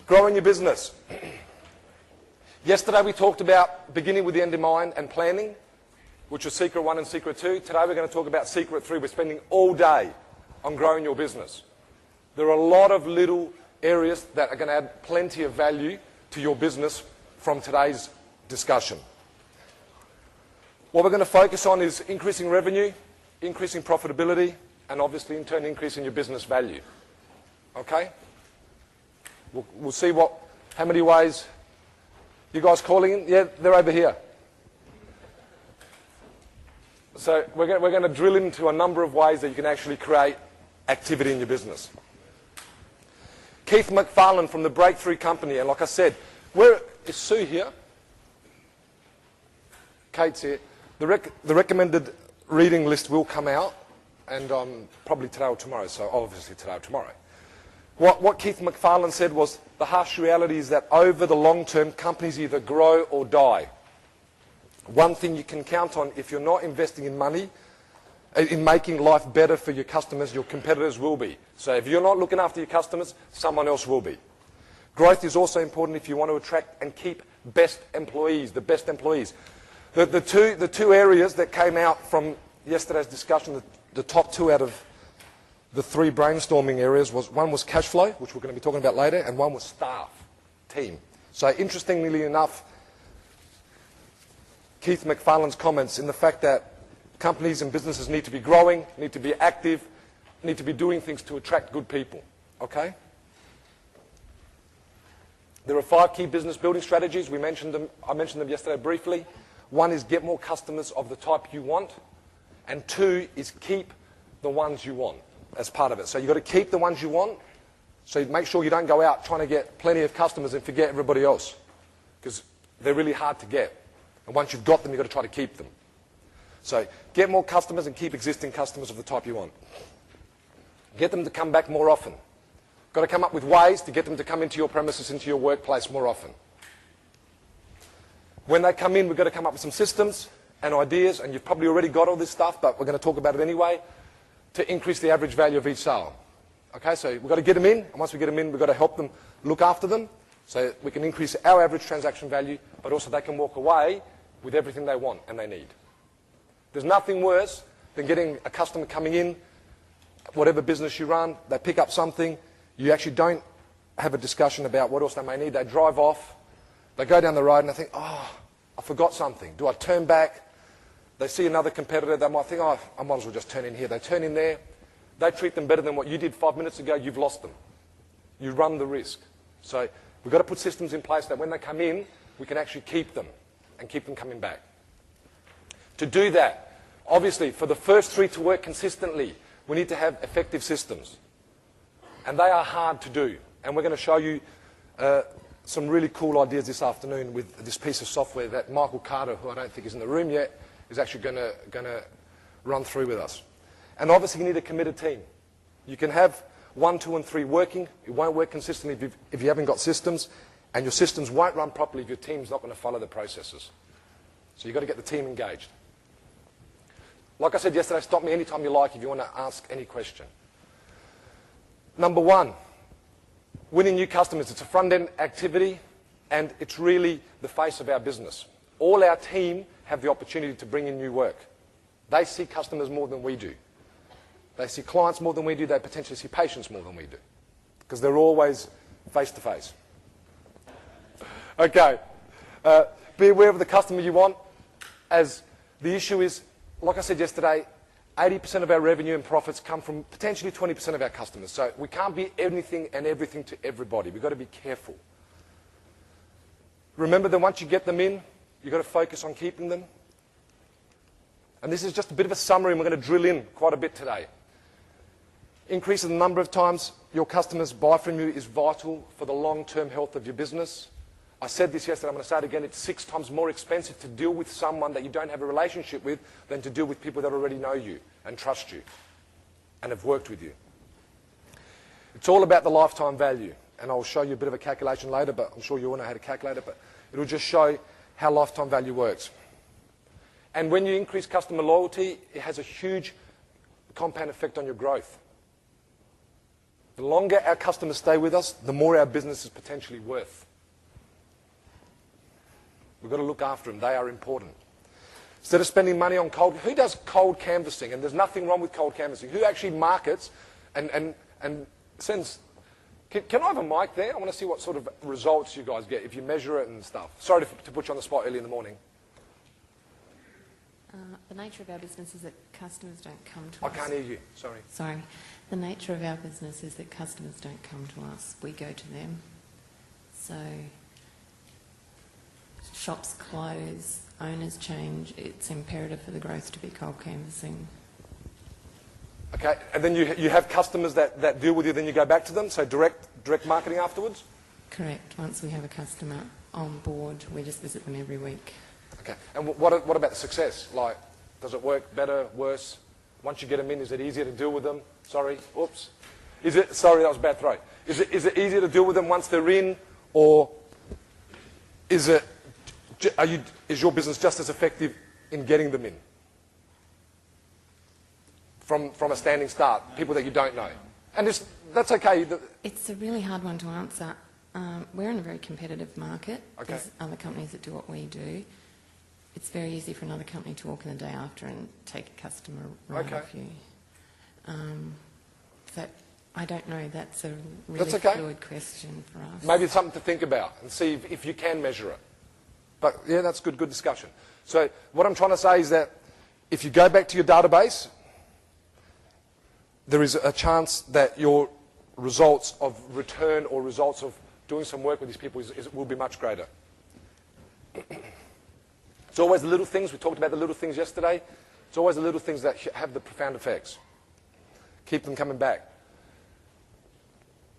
Growing your business. Yesterday we talked about beginning with the end in mind and planning, which was secret 1 and secret 2. Today we're going to talk about secret 3. We're spending all day on growing your business. There are a lot of little areas that are going to add plenty of value to your business from today's discussion. What we're going to focus on is increasing revenue, increasing profitability, and obviously in turn increasing your business value. Okay? We'll see how many ways. You guys calling in? Yeah, they're over here. So we're going to drill into a number of ways that you can actually create activity in your business. Keith McFarlane from the Breakthrough Company, and like I said, is Sue here? Kate's here. The recommended reading list will come out, and probably today or tomorrow, so obviously today or tomorrow. What Keith McFarlane said was, the harsh reality is that over the long term, companies either grow or die. One thing you can count on, if you're not investing in money, in making life better for your customers, your competitors will be. So if you're not looking after your customers, someone else will be. Growth is also important if you want to attract and keep best employees, the best employees. The two areas that came out from yesterday's discussion, the top 2 out of the 3 brainstorming areas, one was cash flow, which we're going to be talking about later, and one was staff, team. So interestingly enough, Keith McFarlane's comments in the fact that companies and businesses need to be growing, need to be active, need to be doing things to attract good people. Okay? There are 5 key business building strategies. I mentioned them yesterday briefly. 1 is get more customers of the type you want, and 2 is keep the ones you want as part of it. So you've got to keep the ones you want, so make sure you don't go out trying to get plenty of customers and forget everybody else, because they're really hard to get. And once you've got them, you've got to try to keep them. So get more customers and keep existing customers of the type you want. Get them to come back more often. Got to come up with ways to get them to come into your premises, into your workplace more often. When they come in, we've got to come up with some systems and ideas, and you've probably already got all this stuff, but we're going to talk about it anyway, to increase the average value of each sale. Okay, so we've got to get them in, and once we get them in, we've got to help them look after them, so we can increase our average transaction value, but also they can walk away with everything they want and they need. There's nothing worse than getting a customer coming in, whatever business you run, they pick up something, you actually don't have a discussion about what else they may need, they drive off, they go down the road and they think, oh, I forgot something. Do I turn back? They see another competitor, they might think, oh, I might as well just turn in here. They turn in there, they treat them better than what you did 5 minutes ago, you've lost them. You run the risk. So we've got to put systems in place that when they come in, we can actually keep them and keep them coming back. To do that, obviously, for the first 3 to work consistently, we need to have effective systems. And they are hard to do. And we're going to show you some really cool ideas this afternoon with this piece of software that Michael Carter, who I don't think is in the room yet, is actually going to run through with us. And obviously, you need a committed team. You can have 1, 2, and 3 working. It won't work consistently if you haven't got systems. And your systems won't run properly if your team's not going to follow the processes. So you've got to get the team engaged. Like I said yesterday, stop me anytime you like if you want to ask any question. Number 1, winning new customers. It's a front-end activity, and it's really the face of our business. All our team have the opportunity to bring in new work. They see customers more than we do. They see clients more than we do. They potentially see patients more than we do, because they're always face-to-face. Okay. Be aware of the customer you want, as the issue is, like I said yesterday, 80% of our revenue and profits come from potentially 20% of our customers. So we can't be anything and everything to everybody. We've got to be careful. Remember that once you get them in, you've got to focus on keeping them. And this is just a bit of a summary, and we're going to drill in quite a bit today. Increasing the number of times your customers buy from you is vital for the long-term health of your business. I said this yesterday, I'm going to say it again, it's 6 times more expensive to deal with someone that you don't have a relationship with than to deal with people that already know you and trust you and have worked with you. It's all about the lifetime value, and I'll show you a bit of a calculation later, but I'm sure you all know how to calculate it, but it'll just show how lifetime value works. And when you increase customer loyalty, it has a huge compound effect on your growth. The longer our customers stay with us, the more our business is potentially worth. We've got to look after them. They are important. Instead of spending money on cold, who does cold canvassing? And there's nothing wrong with cold canvassing. Who actually markets and sends? Can I have a mic there? I want to see what sort of results you guys get if you measure it and stuff. Sorry to put you on the spot early in the morning. The nature of our business is that customers don't come to us. I can't hear you. Sorry. Sorry. The nature of our business is that customers don't come to us. We go to them. So shops close, owners change. It's imperative for the growth to be cold canvassing. Okay, and then you have customers that deal with you, then you go back to them, so direct marketing afterwards? Correct. Once we have a customer on board, we just visit them every week. Okay, and what about the success? Like, does it work better, worse? Once you get them in, is it easier to deal with them? Sorry, oops. Sorry, that was a bad throw. Is it easier to deal with them once they're in, or is your business just as effective in getting them in? From a standing start, people that you don't know. And that's okay. It's a really hard one to answer. We're in a very competitive market. Okay. There's other companies that do what we do. It's very easy for another company to walk in the day after and take a customer right off you. But I don't know. That's a really fluid question for us. Maybe it's something to think about and see if you can measure it. But yeah, that's good discussion. So what I'm trying to say is that if you go back to your database, there is a chance that your results of return or results of doing some work with these people will be much greater. It's always the little things. We talked about the little things yesterday. It's always the little things that have the profound effects. Keep them coming back.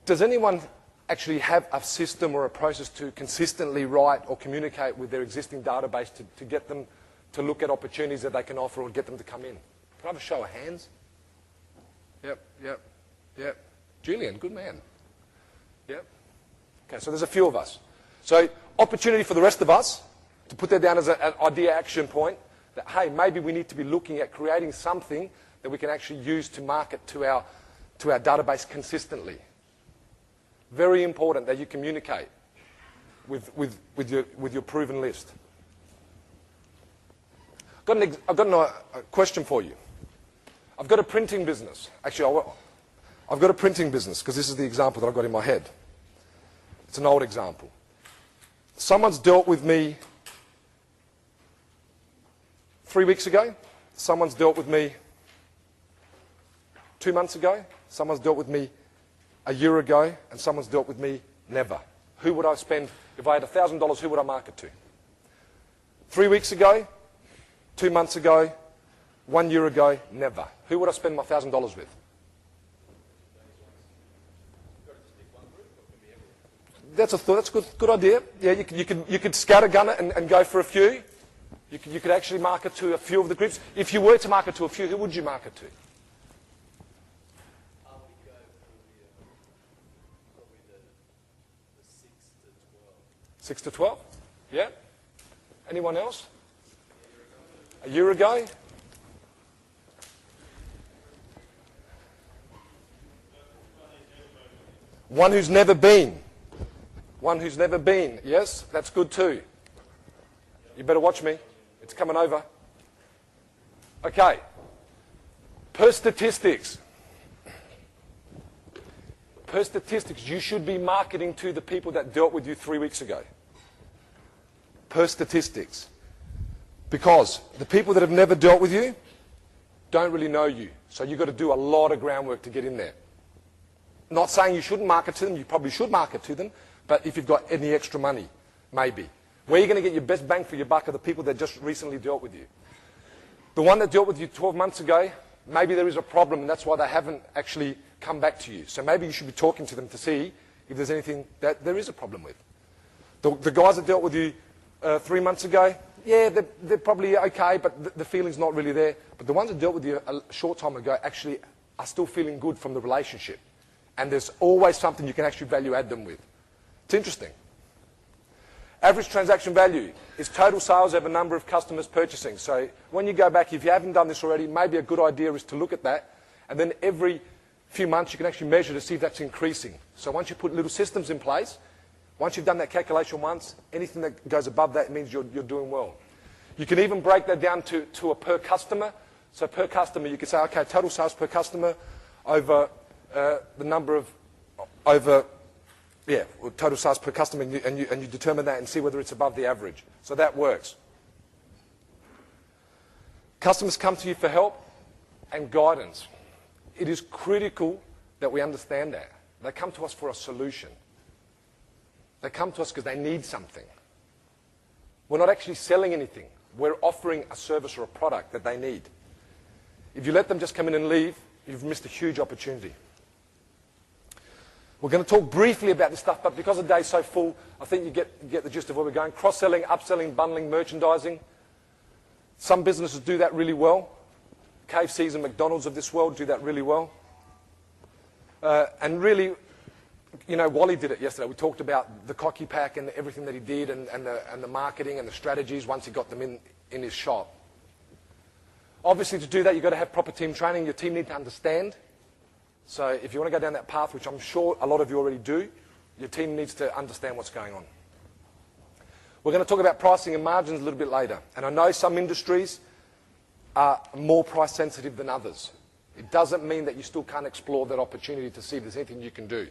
Does anyone actually have a system or a process to consistently write or communicate with their existing database to get them to look at opportunities that they can offer or get them to come in? Can I have a show of hands? Yep. Julian, good man. Yep. Okay, so there's a few of us. So opportunity for the rest of us to put that down as an idea action point that, hey, maybe we need to be looking at creating something that we can actually use to market to our database consistently. Very important that you communicate with your proven list. I've got a question for you. I've got a printing business. Actually, I've got a printing business because this is the example that I've got in my head. It's an old example. Someone's dealt with me 3 weeks ago. Someone's dealt with me 2 months ago. Someone's dealt with me a year ago. And someone's dealt with me never. Who would I spend, if I had $1,000, who would I market to? 3 weeks ago, 2 months ago, 1 year ago, never. Who would I spend my $1,000 with? That's a good idea. Yeah, you could scattergun it and go for a few. You could actually market to a few of the groups. If you were to market to a few, who would you market to? I would go for probably the 6 to 12. 6 to 12? Yeah. Anyone else? A year ago? One who's never been. One who's never been. Yes, that's good too. You better watch me. It's coming over. Okay. Per statistics. Per statistics, you should be marketing to the people that dealt with you 3 weeks ago. Per statistics. Because the people that have never dealt with you don't really know you. So you've got to do a lot of groundwork to get in there. Not saying you shouldn't market to them, you probably should market to them, but if you've got any extra money, maybe. Where you're going to get your best bang for your buck are the people that just recently dealt with you. The one that dealt with you 12 months ago, maybe there is a problem and that's why they haven't actually come back to you. So maybe you should be talking to them to see if there's anything that there is a problem with. The guys that dealt with you 3 months ago, yeah, they're probably okay, but the feeling's not really there. But the ones that dealt with you a short time ago actually are still feeling good from the relationship. And there's always something you can actually value add them with. It's interesting. Average transaction value is total sales over number of customers purchasing. So when you go back, if you haven't done this already, maybe a good idea is to look at that. And then every few months, you can actually measure to see if that's increasing. So once you put little systems in place, once you've done that calculation once, anything that goes above that means you're doing well. You can even break that down to a per customer. So per customer, you can say, okay, total sales per customer over the number of, total sales per customer, and you determine that and see whether it's above the average. So that works. Customers come to you for help and guidance. It is critical that we understand that. They come to us for a solution. They come to us because they need something. We're not actually selling anything. We're offering a service or a product that they need. If you let them just come in and leave, you've missed a huge opportunity. We're going to talk briefly about this stuff, but because the day's so full, I think you get the gist of where we're going. Cross-selling, upselling, bundling, merchandising. Some businesses do that really well. KFCs and McDonald's of this world do that really well. And really, you know, Wally did it yesterday. We talked about the cocky pack and everything that he did and the marketing and the strategies once he got them in his shop. Obviously, to do that, you've got to have proper team training. Your team need to understand. So if you want to go down that path, which I'm sure a lot of you already do, your team needs to understand what's going on. We're going to talk about pricing and margins a little bit later. And I know some industries are more price sensitive than others. It doesn't mean that you still can't explore that opportunity to see if there's anything you can do.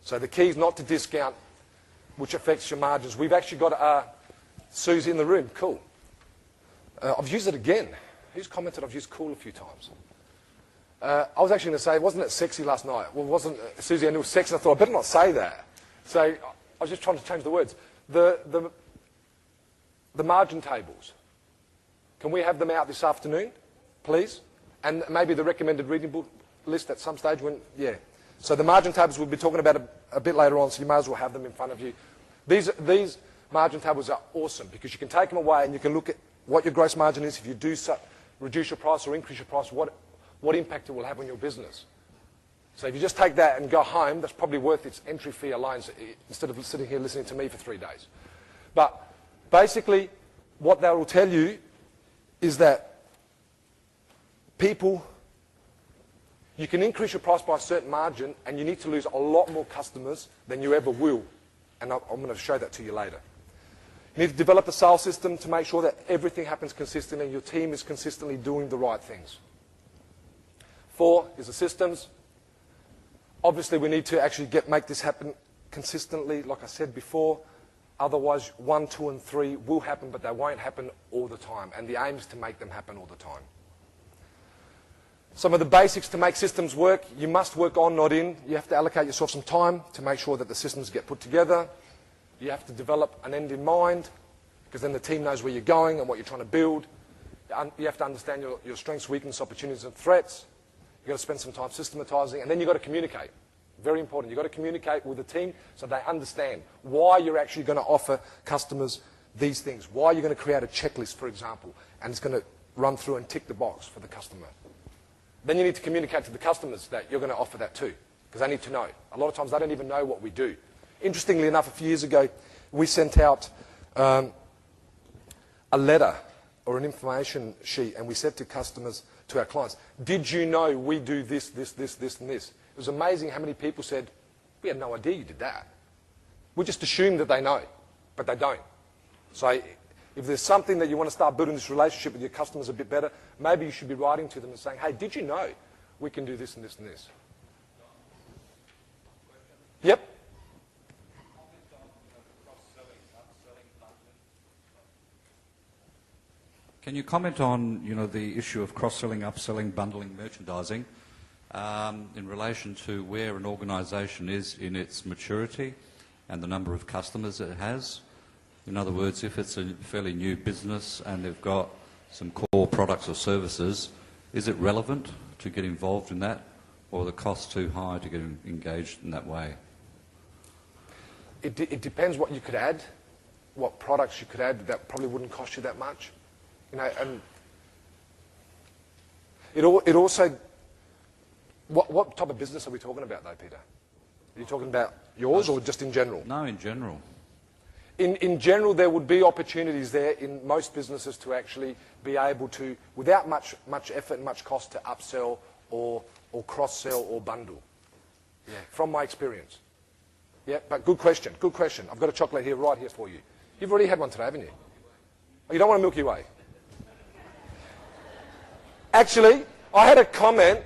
So the key is not to discount, which affects your margins. We've actually got Susie in the room. Cool. I've used it again. Who's commented I've used cool a few times? I was actually going to say, wasn't it sexy last night? Well, wasn't Susie, and it was sexy. I thought, I better not say that. So I was just trying to change the words. The margin tables. Can we have them out this afternoon, please? And maybe the recommended reading book list at some stage when, yeah. So the margin tables we'll be talking about a bit later on, so you may as well have them in front of you. These margin tables are awesome because you can take them away and you can look at what your gross margin is. If you do reduce your price or increase your price, what impact it will have on your business. So if you just take that and go home, that's probably worth its entry fee alone instead of sitting here listening to me for 3 days. But basically, what that will tell you is that you can increase your price by a certain margin and you need to lose a lot more customers than you ever will. And I'm going to show that to you later. You need to develop a sales system to make sure that everything happens consistently and your team is consistently doing the right things. 4 is the systems. Obviously, we need to actually make this happen consistently, like I said before. Otherwise, 1, 2, and 3 will happen, but they won't happen all the time. And the aim is to make them happen all the time. Some of the basics to make systems work, you must work on, not in. You have to allocate yourself some time to make sure that the systems get put together. You have to develop an end in mind, because then the team knows where you're going and what you're trying to build. You have to understand your strengths, weaknesses, opportunities, and threats. You've got to spend some time systematizing, and then you've got to communicate. Very important. You've got to communicate with the team so they understand why you're actually going to offer customers these things, why you're going to create a checklist, for example, and it's going to run through and tick the box for the customer. Then you need to communicate to the customers that you're going to offer that too, because they need to know. A lot of times they don't even know what we do. Interestingly enough, a few years ago, we sent out a letter or an information sheet, and we said to customers, to our clients, did you know we do this, this, this, this, and this? It was amazing how many people said, we had no idea you did that. We just assume that they know, but they don't. So if there's something that you want to start building this relationship with your customers a bit better, maybe you should be writing to them and saying, hey, did you know we can do this and this and this? Yep. Can you comment on, the issue of cross-selling, upselling, bundling, merchandising in relation to where an organisation is in its maturity and the number of customers it has? In other words, if it's a fairly new business and they've got some core products or services, is it relevant to get involved in that, or are the costs too high to get engaged in that way? It depends what you could add, what products you could add that probably wouldn't cost you that much. And it also, what type of business are we talking about though, Peter? Are you talking about yours or just in general? No, in general. In general, there would be opportunities there in most businesses to actually be able to, without much effort and much cost, to upsell or cross-sell or bundle. Yeah, from my experience. Yeah, but good question, good question. I've got a chocolate here, right here for you. You've already had one today, haven't you? Oh, you don't want a Milky Way? Actually, I had a comment.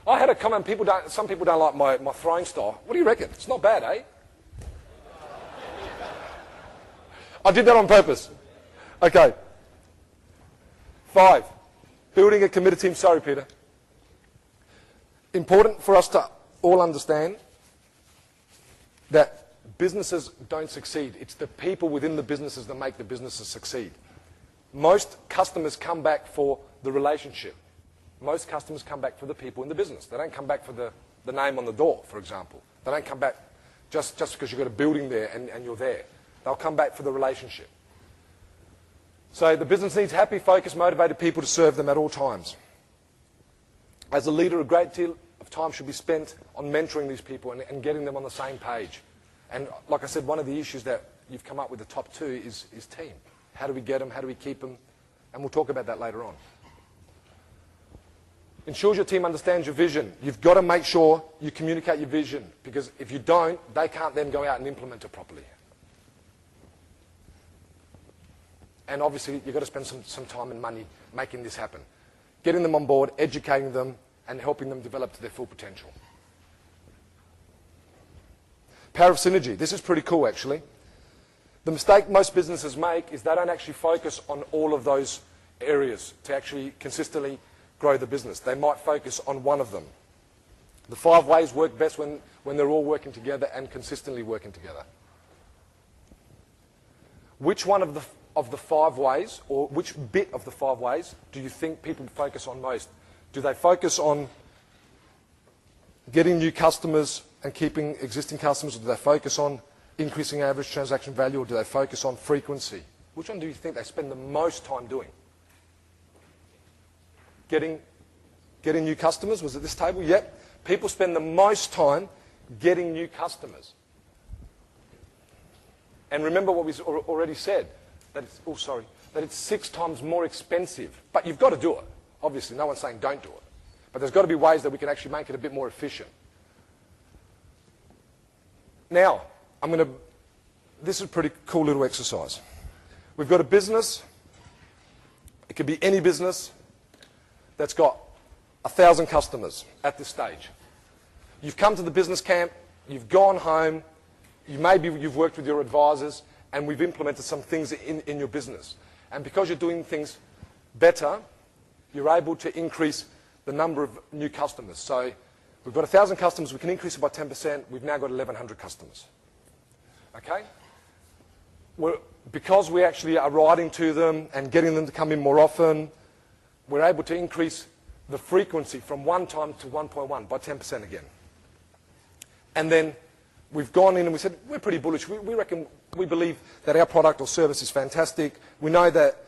I had a comment. Some people don't like my throwing style. What do you reckon? It's not bad, eh? I did that on purpose. Okay. 5, building a committed team. Sorry, Peter. Important for us to all understand that businesses don't succeed. It's the people within the businesses that make the businesses succeed. Most customers come back for the relationship. Most customers come back for the people in the business. They don't come back for the name on the door, for example. They don't come back just because you've got a building there and you're there. They'll come back for the relationship. So the business needs happy, focused, motivated people to serve them at all times. As a leader, a great deal of time should be spent on mentoring these people and getting them on the same page. And like I said, one of the issues that you've come up with, the top 2, is team. How do we get them? How do we keep them? And we'll talk about that later on. Ensures your team understands your vision. You've got to make sure you communicate your vision, because if you don't, they can't then go out and implement it properly. And obviously, you've got to spend some time and money making this happen. Getting them on board, educating them, and helping them develop to their full potential. Power of synergy. This is pretty cool, actually. The mistake most businesses make is they don't actually focus on all of those areas to actually consistently grow the business. They might focus on one of them. The 5 ways work best when they're all working together and consistently working together. Which one of the 5 ways, or which bit of the 5 ways, do you think people focus on most? Do they focus on getting new customers and keeping existing customers, or do they focus on increasing average transaction value, or do they focus on frequency? Which one do you think they spend the most time doing? Getting new customers? Was it this table? Yep. People spend the most time getting new customers. And remember what we already said, that it's 6 times more expensive. But you've got to do it. Obviously, no one's saying don't do it. But there's got to be ways that we can actually make it a bit more efficient. Now, this is a pretty cool little exercise. We've got a business. It could be any business that's got 1,000 customers at this stage. You've come to the business camp, you've gone home, you've worked with your advisors, and we've implemented some things in your business. And because you're doing things better, you're able to increase the number of new customers. So we've got 1,000 customers, we can increase it by 10%, we've now got 1,100 customers. Okay? Because we actually are writing to them and getting them to come in more often, we're able to increase the frequency from 1 time to 1.1 by 10% again. And then we've gone in and we said, we're pretty bullish. We believe that our product or service is fantastic. We know that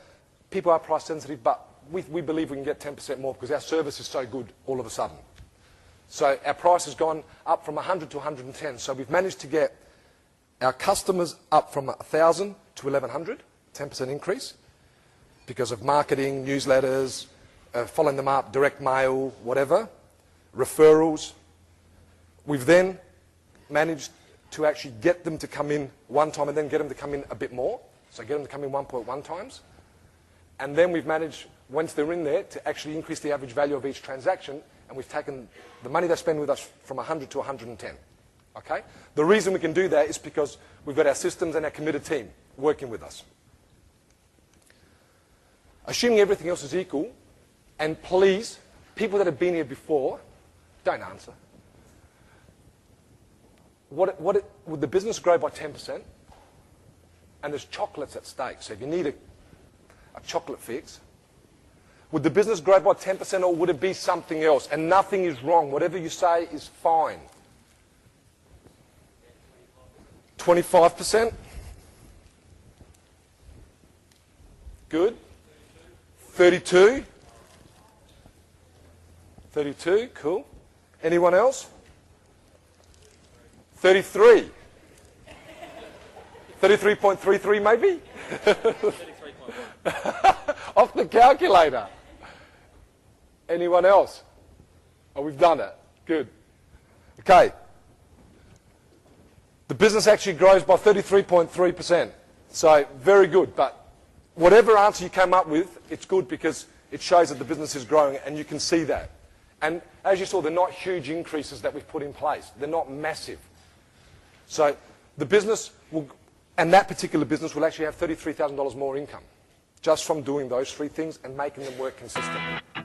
people are price sensitive, but we believe we can get 10% more because our service is so good all of a sudden. So our price has gone up from 100 to 110. So we've managed to get our customers up from 1,000 to 1,100, 10% increase, because of marketing, newsletters, following them up, direct mail, whatever, referrals. We've then managed to actually get them to come in 1 time and then get them to come in a bit more. So get them to come in 1.1 times. And then we've managed, once they're in there, to actually increase the average value of each transaction, and we've taken the money they spend with us from 100 to 110. Okay? The reason we can do that is because we've got our systems and our committed team working with us. Assuming everything else is equal, and please, people that have been here before, don't answer. Would the business grow by 10%? And there's chocolates at stake, so if you need a chocolate fix, would the business grow by 10% or would it be something else? And nothing is wrong. Whatever you say is fine. 25%? Good. 32? 32, cool. Anyone else? 33? 33.33 maybe? Off the calculator. Anyone else? Oh, we've done it. Good. Okay. The business actually grows by 33.3%. So very good. But whatever answer you came up with, it's good because it shows that the business is growing, and you can see that. And as you saw, they're not huge increases that we've put in place. They're not massive. So the business will, and that particular business will actually have $33,000 more income just from doing those three things and making them work consistently.